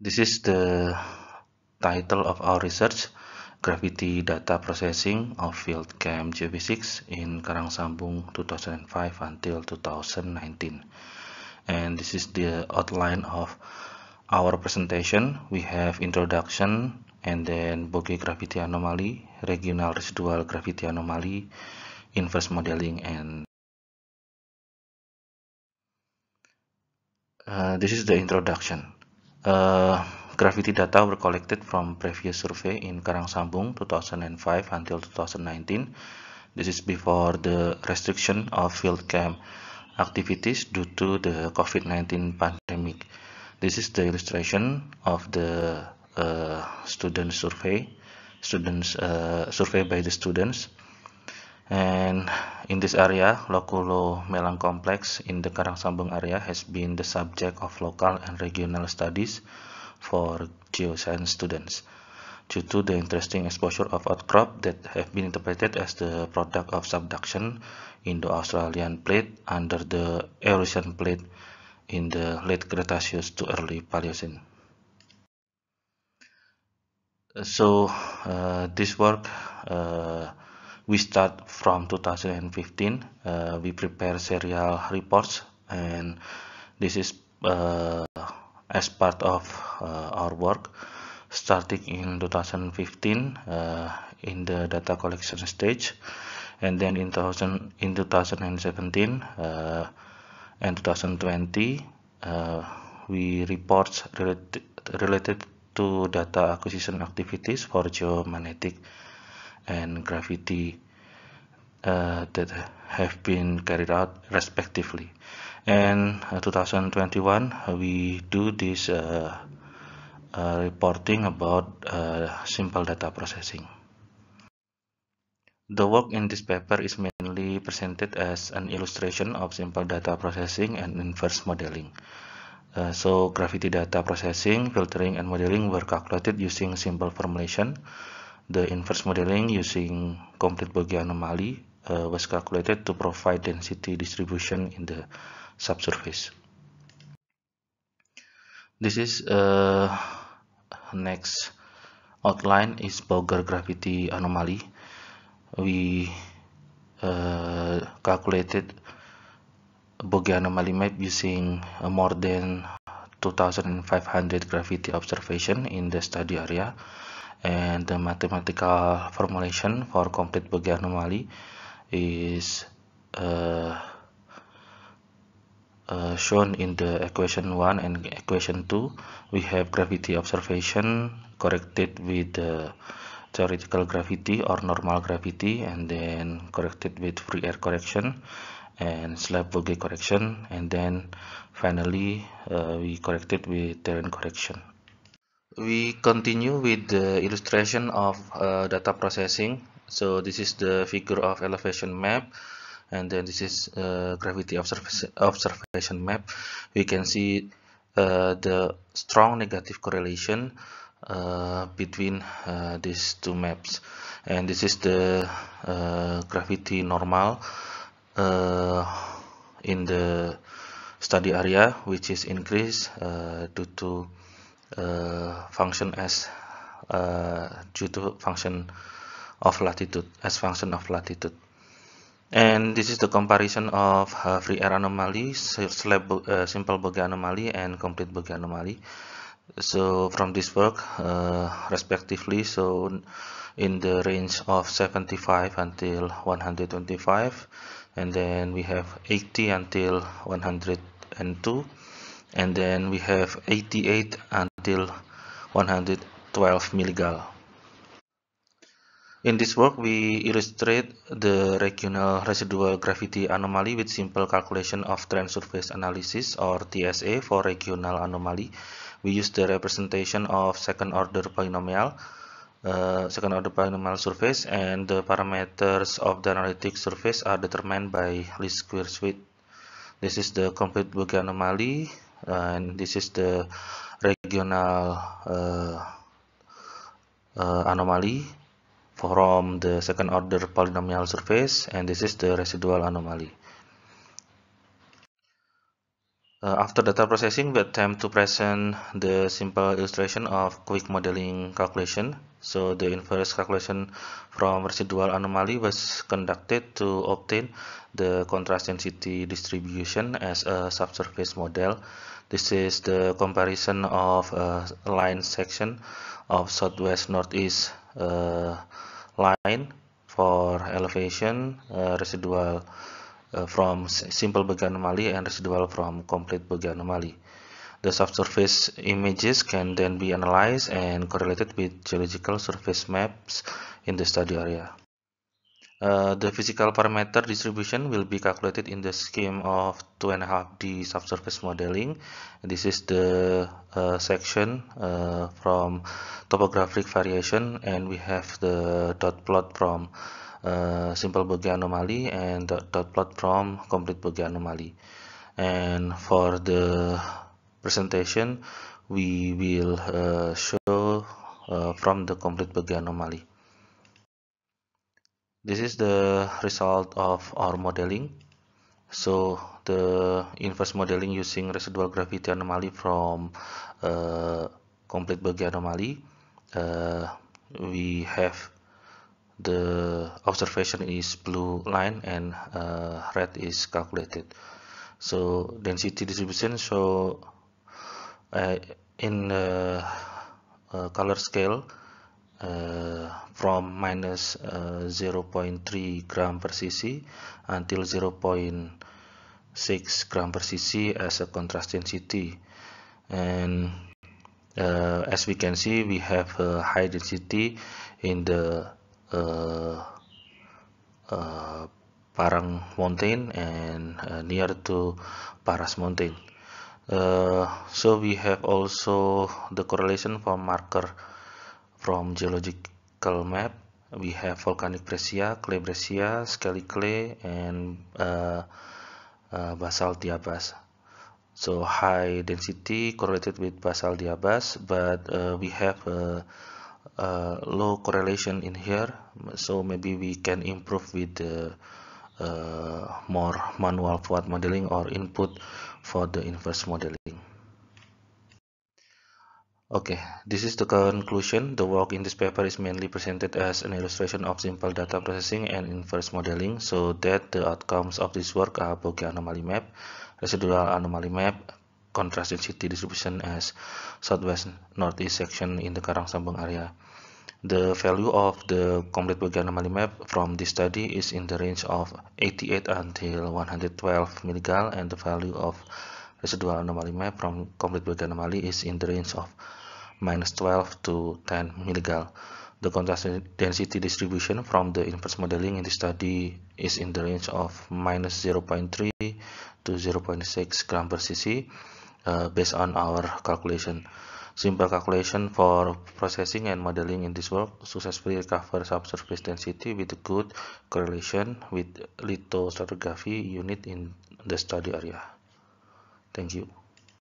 This is the title of our research, Gravity Data Processing of Field Camp Geophysics in Karangsambung 2005 until 2019. And this is the outline of our presentation. We have introduction and then Bogey gravity anomaly, regional residual gravity anomaly, inverse modeling, and this is the introduction. Gravity data were collected from previous survey in Karangsambung 2005 until 2019. This is before the restriction of field camp activities due to the COVID-19 pandemic. This is the illustration of the student survey by the students. And in this area, Lokulo Melang Complex in the Karangsambung area has been the subject of local and regional studies for geoscience students due to the interesting exposure of outcrop that have been interpreted as the product of subduction in the Australian plate under the Eurasian plate in the late Cretaceous to early Paleocene. So this work we start from 2015. We prepare serial reports, and this is as part of our work starting in 2015 in the data collection stage, and then in 2017 and 2020 we reports related to data acquisition activities for geomagnetic and gravity that have been carried out respectively. And 2021 we do this reporting about simple data processing. The work in this paper is mainly presented as an illustration of simple data processing and inverse modeling. So gravity data processing, filtering, and modeling were calculated using simple formulation. The inverse modeling using complete Bogey anomaly was calculated to provide density distribution in the subsurface. This is next outline is Bogey gravity anomaly. We calculated Bogey anomaly map using more than 2,500 gravity observation in the study area, and the mathematical formulation for complete Bogey anomaly is shown in the equation 1 and equation 2. We have gravity observation corrected with the theoretical gravity or normal gravity, and then corrected with free air correction and slab Bogey correction, and then finally we corrected with terrain correction. We continue with the illustration of data processing. So this is the figure of elevation map, and then this is gravity observation map. We can see the strong negative correlation between these two maps, and this is the gravity normal in the study area, which is increased due to function as due to function of latitude as function of latitude. And this is the comparison of free air anomaly, slab simple Bogey anomaly, and complete Bogey anomaly. So from this work respectively, so in the range of 75 until 125, and then we have 80 until 102, and then we have 88 until 112 milligal. In this work, we illustrate the regional residual gravity anomaly with simple calculation of trend surface analysis, or TSA, for regional anomaly. We use the representation of second order polynomial surface, and the parameters of the analytic surface are determined by least squares width. This is the complete Bogey anomaly, and this is the regional anomaly from the second order polynomial surface, and this is the residual anomaly. After data processing, we attempt to present the simple illustration of quick modeling calculation. So the inverse calculation from residual anomaly was conducted to obtain the contrast density distribution as a subsurface model. This is the comparison of a line section of southwest northeast line for elevation, residual from simple Bugge anomaly and residual from complete Bugge anomaly. The subsurface images can then be analyzed and correlated with geological surface maps in the study area. The physical parameter distribution will be calculated in the scheme of 2.5D subsurface modeling. This is the section from topographic variation, and we have the dot plot from simple Bugge anomaly and the dot plot from complete Bugge anomaly. And for the presentation, we will show from the complete Bugge anomaly. This is the result of our modeling. So the inverse modeling using residual gravity anomaly from complete Bugge anomaly, we have the observation is blue line and red is calculated. So density distribution, so in the color scale from minus 0.3 gram per cc until 0.6 gram per cc as a contrast density. And as we can see, we have a high density in the Parang Mountain and near to Paras Mountain. So we have also the correlation from marker from geological map. We have volcanic breccia, clay breccia, scaly clay, and basalt diabase. So high density correlated with basalt diabase, but we have low correlation in here. So maybe we can improve with the more manual FWAT modeling or input for the inverse modeling. Okay, this is the conclusion. The work in this paper is mainly presented as an illustration of simple data processing and inverse modeling, so that the outcomes of this work are Bugge anomaly map, residual anomaly map, contrast density distribution as southwest northeast section in the Karangsambong area. The value of the complete Bugge anomaly map from this study is in the range of 88 until 112 milligal, and the value of residual anomaly map from complete Bugge anomaly is in the range of minus 12 to 10 milligal. The contrast density distribution from the inverse modeling in the study is in the range of minus 0.3 to 0.6 gram per cc based on our calculation. Simple calculation for processing and modeling in this work successfully recover subsurface density with good correlation with lithostratigraphy unit in the study area. Thank you.